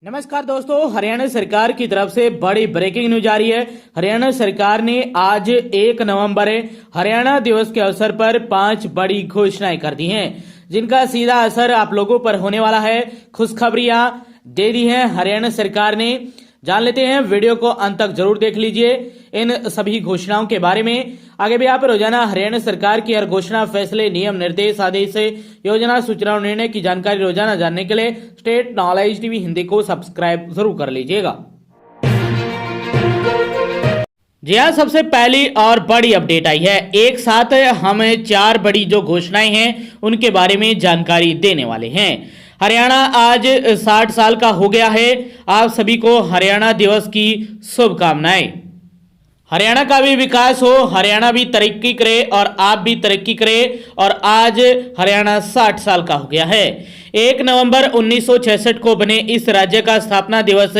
नमस्कार दोस्तों, हरियाणा सरकार की तरफ से बड़ी ब्रेकिंग न्यूज आ रही है। हरियाणा सरकार ने आज 1 नवंबर हरियाणा दिवस के अवसर पर 5 बड़ी घोषणाएं कर दी हैं, जिनका सीधा असर आप लोगों पर होने वाला है। खुशखबरियां दे दी हैं हरियाणा सरकार ने। जान लेते हैं, वीडियो को अंत तक जरूर देख लीजिए इन सभी घोषणाओं के बारे में। आगे भी आप रोजाना हरियाणा सरकार की हर घोषणा, फैसले, नियम, निर्देश, आदेश, योजना, सूचना और निर्णय की जानकारी रोजाना जानने के लिए स्टेट नॉलेज टीवी हिंदी को सब्सक्राइब जरूर कर लीजिएगा। जी हाँ, सबसे पहली और बड़ी अपडेट आई है। एक साथ हम 4 बड़ी जो घोषणाएं हैं उनके बारे में जानकारी देने वाले हैं। हरियाणा आज 60 साल का हो गया है। आप सभी को हरियाणा दिवस की शुभकामनाएं। हरियाणा का भी विकास हो, हरियाणा भी तरक्की करे और आप भी तरक्की करें। और आज हरियाणा 60 साल का हो गया है। 1 नवंबर 1966 को बने इस राज्य का स्थापना दिवस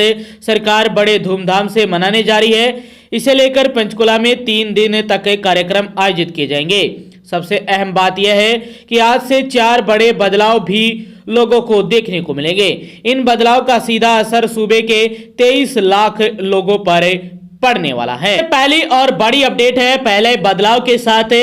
सरकार बड़े धूमधाम से मनाने जा रही है। इसे लेकर पंचकुला में 3 दिन तक कार्यक्रम आयोजित किए जाएंगे। सबसे अहम बात यह है कि आज से 4 बड़े बदलाव भी लोगों को देखने को मिलेंगे। इन बदलाव का सीधा असर सूबे के 23 लाख लोगों पर पड़ने वाला है। पहली और बड़ी अपडेट है। पहले बदलाव के साथ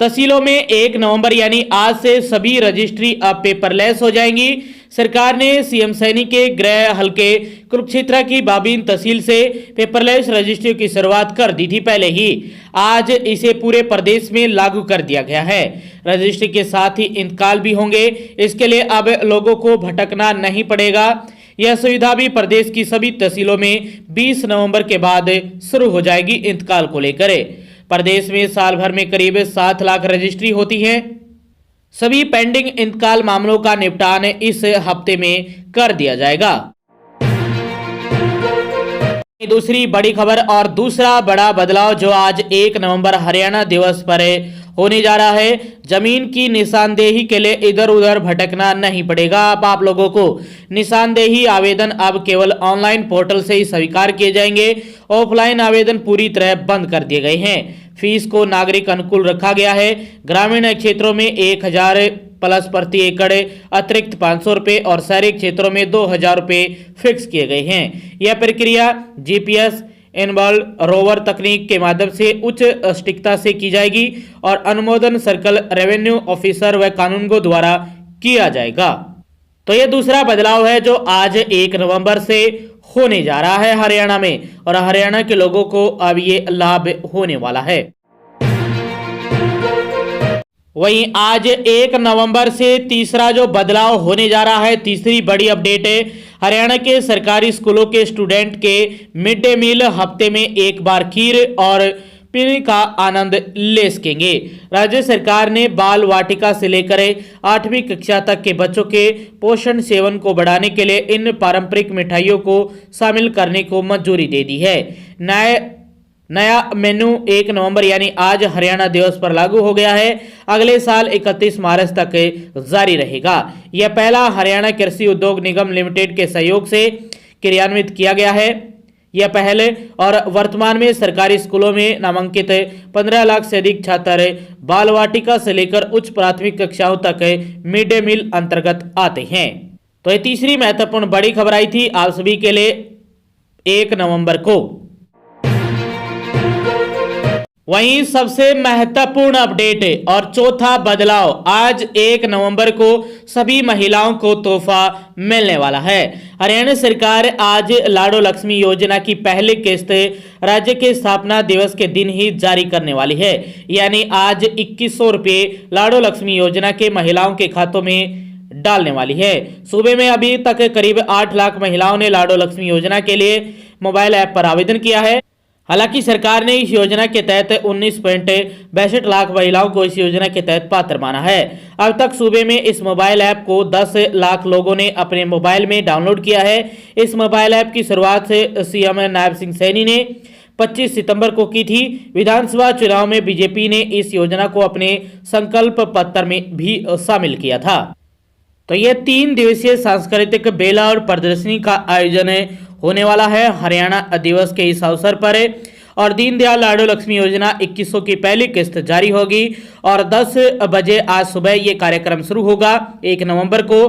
तहसीलों में 1 नवंबर यानी आज से सभी रजिस्ट्री अब पेपरलेस हो जाएंगी। सरकार ने सीएम सैनी के गृह हलके कुरुक्षेत्र की बाबीन तहसील से पेपरलेस रजिस्ट्री की शुरुआत कर दी थी पहले ही। आज इसे पूरे प्रदेश में लागू कर दिया गया है। रजिस्ट्री के साथ ही इंतकाल भी होंगे। इसके लिए अब लोगों को भटकना नहीं पड़ेगा। यह सुविधा भी प्रदेश की सभी तहसीलों में 20 नवंबर के बाद शुरू हो जाएगी। इंतकाल को लेकर प्रदेश में साल भर में करीब 7 लाख रजिस्ट्री होती है। सभी पेंडिंग इंतकाल मामलों का निपटान इस हफ्ते में कर दिया जाएगा। दूसरी बड़ी खबर और दूसरा बड़ा बदलाव जो आज 1 नवंबर हरियाणा दिवस पर होने जा रहा है। जमीन की निशानदेही के लिए इधर उधर भटकना नहीं पड़ेगा। अब आप लोगों को निशानदेही आवेदन अब केवल ऑनलाइन पोर्टल से ही स्वीकार किए जाएंगे। ऑफलाइन आवेदन पूरी तरह बंद कर दिए गए हैं। फीस को नागरिक अनुकूल रखा गया है। ग्रामीण क्षेत्रों में 1000 प्लस प्रति एकड़ अतिरिक्त 500 रुपए और शहरी क्षेत्रों में 2000 रुपए फिक्स किए गए हैं। यह प्रक्रिया जीपीएस इनबल्ड रोवर तकनीक के माध्यम से उच्च सटीकता से की जाएगी और अनुमोदन सर्कल रेवेन्यू ऑफिसर व कानूनगो द्वारा किया जाएगा। तो यह दूसरा बदलाव है जो आज 1 नवंबर से होने जा रहा है हरियाणा में, और हरियाणा के लोगों को अब ये लाभ होने वाला है। वहीं आज 1 नवंबर से तीसरा जो बदलाव होने जा रहा है, तीसरी बड़ी अपडेट है। हरियाणा के सरकारी स्कूलों के स्टूडेंट के मिड डे मील हफ्ते में एक बार खीर और पीने का आनंद ले सकेंगे। राज्य सरकार ने बाल वाटिका से लेकर 8वीं कक्षा तक के बच्चों के पोषण सेवन को बढ़ाने के लिए इन पारंपरिक मिठाइयों को शामिल करने को मंजूरी दे दी है। नया मेन्यू 1 नवंबर यानी आज हरियाणा दिवस पर लागू हो गया है। अगले साल 31 मार्च तक जारी रहेगा। यह पहला हरियाणा कृषि उद्योग निगम लिमिटेड के सहयोग से क्रियान्वित किया गया है। यह पहले और वर्तमान में सरकारी स्कूलों में नामांकित 15 लाख से अधिक छात्र बाल वाटिका से लेकर उच्च प्राथमिक कक्षाओं तक मिड डे मील अंतर्गत आते हैं। तो ये तीसरी महत्वपूर्ण बड़ी खबर आई थी आप सभी के लिए 1 नवंबर को। वहीं सबसे महत्वपूर्ण अपडेट और चौथा बदलाव, आज 1 नवंबर को सभी महिलाओं को तोहफा मिलने वाला है। हरियाणा सरकार आज लाडो लक्ष्मी योजना की पहली किस्त राज्य के स्थापना दिवस के दिन ही जारी करने वाली है। यानी आज 2100 रुपये लाडो लक्ष्मी योजना के महिलाओं के खातों में डालने वाली है। सूबे में अभी तक करीब 8 लाख महिलाओं ने लाडो लक्ष्मी योजना के लिए मोबाइल ऐप पर आवेदन किया है। हालांकि सरकार ने इस योजना के तहत 19.62 लाख महिलाओं को इस योजना के तहत पात्र माना है। अब तक सूबे में इस मोबाइल ऐप को 10 लाख लोगों ने अपने मोबाइल में डाउनलोड किया है। इस मोबाइल ऐप की शुरुआत सीएम नायब सिंह सैनी ने 25 सितंबर को की थी। विधानसभा चुनाव में बीजेपी ने इस योजना को अपने संकल्प पत्र में भी शामिल किया था। तो यह 3 दिवसीय सांस्कृतिक मेला और प्रदर्शनी का आयोजन होने वाला है हरियाणा दिवस के इस अवसर पर। और दीनदयाल लाडो लक्ष्मी योजना 2100 की पहली किस्त जारी होगी और 10 बजे आज सुबह ये कार्यक्रम शुरू होगा 1 नवंबर को।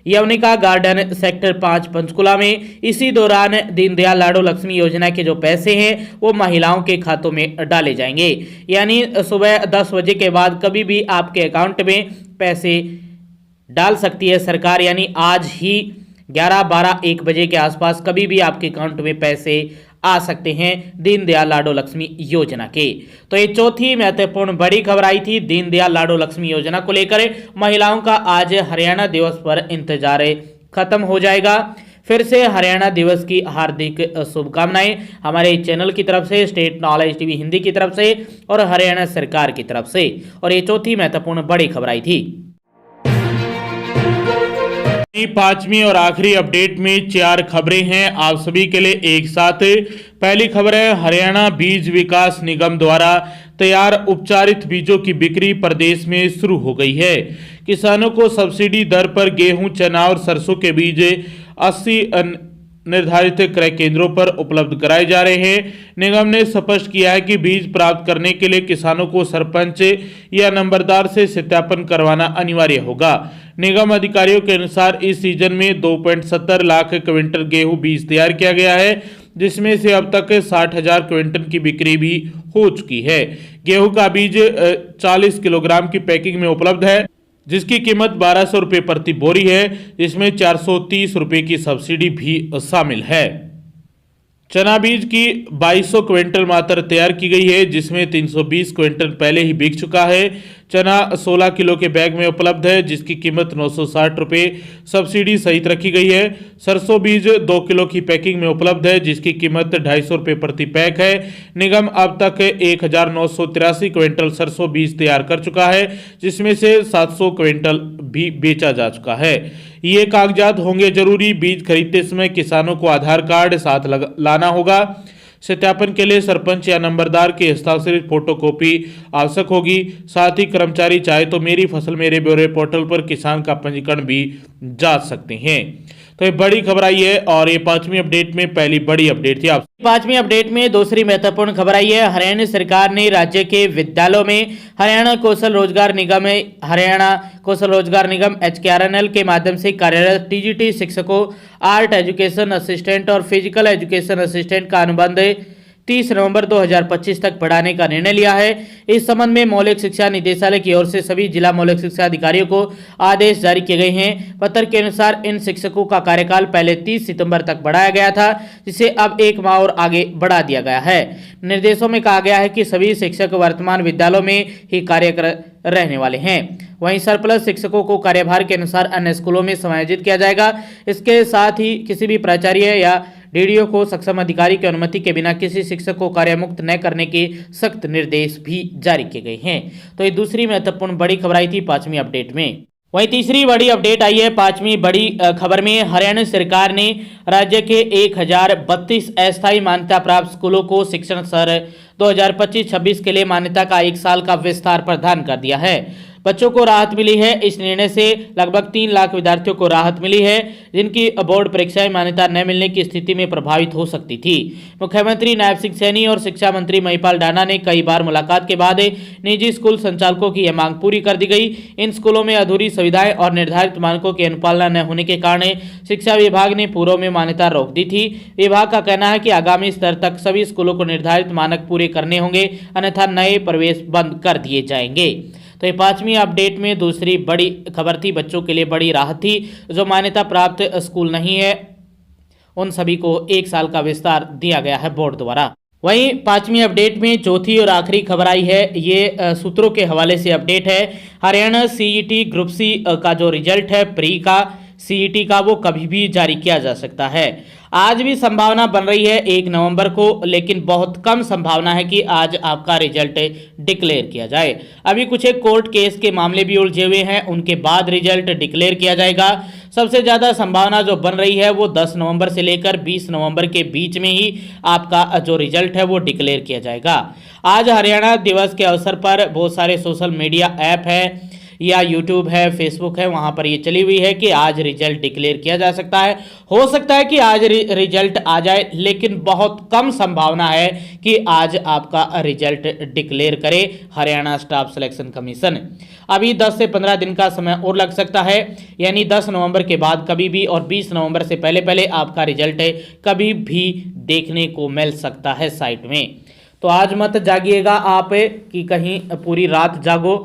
यवनिका गार्डन सेक्टर 5 पंचकुला में। इसी दौरान दीनदयाल लाडो लक्ष्मी योजना के जो पैसे हैं वो महिलाओं के खातों में डाले जाएंगे। यानी सुबह 10 बजे के बाद कभी भी आपके अकाउंट में पैसे डाल सकती है सरकार। यानी आज ही 11, 12, 1 बजे के आसपास कभी भी आपके अकाउंट में पैसे आ सकते हैं दीनदयाल लाडो लक्ष्मी योजना के। तो ये चौथी महत्वपूर्ण बड़ी खबर आई थी दीनदयाल लाडो लक्ष्मी योजना को लेकर। महिलाओं का आज हरियाणा दिवस पर इंतजार खत्म हो जाएगा। फिर से हरियाणा दिवस की हार्दिक शुभकामनाएं हमारे चैनल की तरफ से, स्टेट नॉलेज टीवी हिंदी की तरफ से और हरियाणा सरकार की तरफ से। और ये चौथी महत्वपूर्ण बड़ी खबर आई थी। पांचवी और आखिरी अपडेट में 4 खबरें हैं आप सभी के लिए एक साथ। पहली खबर है, हरियाणा बीज विकास निगम द्वारा तैयार उपचारित बीजों की बिक्री प्रदेश में शुरू हो गई है। किसानों को सब्सिडी दर पर गेहूं, चना और सरसों के बीज 80 निर्धारित क्रय केंद्रों पर उपलब्ध कराए जा रहे हैं। निगम ने स्पष्ट किया है कि बीज प्राप्त करने के लिए किसानों को सरपंच या नंबरदार से सत्यापन करवाना अनिवार्य होगा। निगम अधिकारियों के अनुसार इस सीजन में 2.70 लाख क्विंटल गेहूं बीज तैयार किया गया है, जिसमें से अब तक 60,000 क्विंटल की बिक्री भी हो चुकी है। गेहूं का बीज 40 किलोग्राम की पैकिंग में उपलब्ध है, जिसकी कीमत 1200 रुपये प्रति बोरी है, जिसमें 430 रुपये की सब्सिडी भी शामिल है। चना बीज की 2200 क्विंटल मात्रा तैयार की गई है, जिसमें 320 क्विंटल पहले ही बिक चुका है। चना 16 किलो के बैग में उपलब्ध है, जिसकी कीमत 960 रुपये सब्सिडी सहित रखी गई है। सरसों बीज 2 किलो की पैकिंग में उपलब्ध है, जिसकी कीमत 250 रुपये प्रति पैक है। निगम अब तक 1983 क्विंटल सरसों बीज तैयार कर चुका है, जिसमें से 700 क्विंटल भी बेचा जा चुका है। ये कागजात होंगे जरूरी। बीज खरीदते समय किसानों को आधार कार्ड साथ लाना होगा। सत्यापन के लिए सरपंच या नंबरदार की हस्ताक्षरित फोटोकॉपी आवश्यक होगी। साथ ही कर्मचारी चाहे तो मेरी फसल मेरे ब्यौरे पोर्टल पर किसान का पंजीकरण भी जा सकते हैं। तो ये बड़ी खबर आई है और ये पांचवी अपडेट में पहली बड़ी अपडेट थी। आप पांचवी अपडेट में दूसरी महत्वपूर्ण खबर आई है, हरियाणा सरकार ने राज्य के विद्यालयों में हरियाणा कौशल रोजगार निगम HKRNL के माध्यम से कार्यरत TGT शिक्षकों, आर्ट एजुकेशन असिस्टेंट और फिजिकल एजुकेशन असिस्टेंट का अनुबंध 30 नवंबर 2025 तक बढ़ाने का निर्णय लिया है। इस संबंध में मौलिक शिक्षा निदेशालय की ओर से सभी जिला मौलिक शिक्षा अधिकारियों को आदेश जारी किए गए हैं। पत्र के अनुसार इन शिक्षकों का कार्यकाल पहले 30 सितंबर तक बढ़ाया गया था, जिसे अब 1 माह और आगे बढ़ा दिया गया है। निर्देशों में कहा गया है कि सभी शिक्षक वर्तमान विद्यालयों में ही कार्य रहने वाले हैं। वहीं सरप्लस शिक्षकों को कार्यभार के अनुसार अन्य स्कूलों में समायोजित किया जाएगा। इसके साथ ही किसी भी प्राचार्य या DDO को सक्षम अधिकारी की अनुमति के बिना किसी शिक्षक को कार्यमुक्त न करने के सख्त निर्देश भी जारी किए गए हैं। तो ये दूसरी महत्वपूर्ण बड़ी खबर आई थी पांचवी अपडेट में। वहीं तीसरी बड़ी अपडेट आई है पांचवी बड़ी खबर में, हरियाणा सरकार ने राज्य के 1032 अस्थायी मान्यता प्राप्त स्कूलों को शिक्षण सत्र 2025-26 के लिए मान्यता का 1 साल का विस्तार प्रदान कर दिया है। बच्चों को राहत मिली है। इस निर्णय से लगभग 3 लाख विद्यार्थियों को राहत मिली है, जिनकी बोर्ड परीक्षाएं मान्यता न मिलने की स्थिति में प्रभावित हो सकती थी। मुख्यमंत्री नायब सिंह सैनी और शिक्षा मंत्री महिपाल डाना ने कई बार मुलाकात के बाद निजी स्कूल संचालकों की यह मांग पूरी कर दी गई। इन स्कूलों में अधूरी सुविधाएं और निर्धारित मानकों की अनुपालना न होने के कारण शिक्षा विभाग ने पूर्व में मान्यता रोक दी थी। विभाग का कहना है कि आगामी स्तर तक सभी स्कूलों को निर्धारित मानक पूरे करने होंगे, अन्यथा नए प्रवेश बंद कर दिए जाएंगे। तो ये पांचवी अपडेट में दूसरी बड़ी खबर थी, बच्चों के लिए बड़ी राहत थी। जो मान्यता प्राप्त स्कूल नहीं है उन सभी को 1 साल का विस्तार दिया गया है बोर्ड द्वारा। वहीं पांचवी अपडेट में चौथी और आखिरी खबर आई है, ये सूत्रों के हवाले से अपडेट है। हरियाणा CET ग्रुप C का जो रिजल्ट है प्री का CET का, वो कभी भी जारी किया जा सकता है। आज भी संभावना बन रही है 1 नवंबर को, लेकिन बहुत कम संभावना है कि आज आपका रिजल्ट डिक्लेयर किया जाए। अभी कुछ एक कोर्ट केस के मामले भी उलझे हुए हैं, उनके बाद रिजल्ट डिक्लेयर किया जाएगा। सबसे ज़्यादा संभावना जो बन रही है वो 10 नवंबर से लेकर 20 नवंबर के बीच में ही आपका जो रिजल्ट है वो डिक्लेयर किया जाएगा। आज हरियाणा दिवस के अवसर पर बहुत सारे सोशल मीडिया ऐप है या यूट्यूब है, फेसबुक है, वहां पर ये चली हुई है कि आज रिजल्ट डिक्लेयर किया जा सकता है। हो सकता है कि आज रिजल्ट आ जाए, लेकिन बहुत कम संभावना है कि आज आपका रिजल्ट डिक्लेयर करे हरियाणा स्टाफ सिलेक्शन कमीशन। अभी 10 से 15 दिन का समय और लग सकता है, यानी 10 नवंबर के बाद कभी भी और 20 नवंबर से पहले पहले आपका रिजल्ट कभी भी देखने को मिल सकता है साइट में। तो आज मत जागिएगा आप कि कहीं पूरी रात जागो,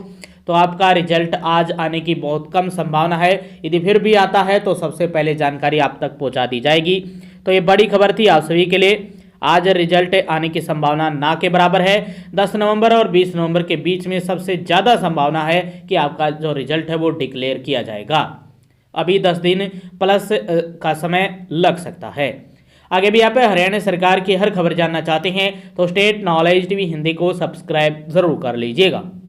तो आपका रिजल्ट आज आने की बहुत कम संभावना है। यदि फिर भी आता है तो सबसे पहले जानकारी आप तक पहुंचा दी जाएगी। तो ये बड़ी खबर थी आप सभी के लिए। आज रिजल्ट आने की संभावना ना के बराबर है। 10 नवंबर और 20 नवंबर के बीच में सबसे ज़्यादा संभावना है कि आपका जो रिजल्ट है वो डिक्लेयर किया जाएगा। अभी 10 दिन प्लस का समय लग सकता है। आगे भी आप हरियाणा सरकार की हर खबर जानना चाहते हैं तो स्टेट नॉलेज टीवी हिंदी को सब्सक्राइब जरूर कर लीजिएगा।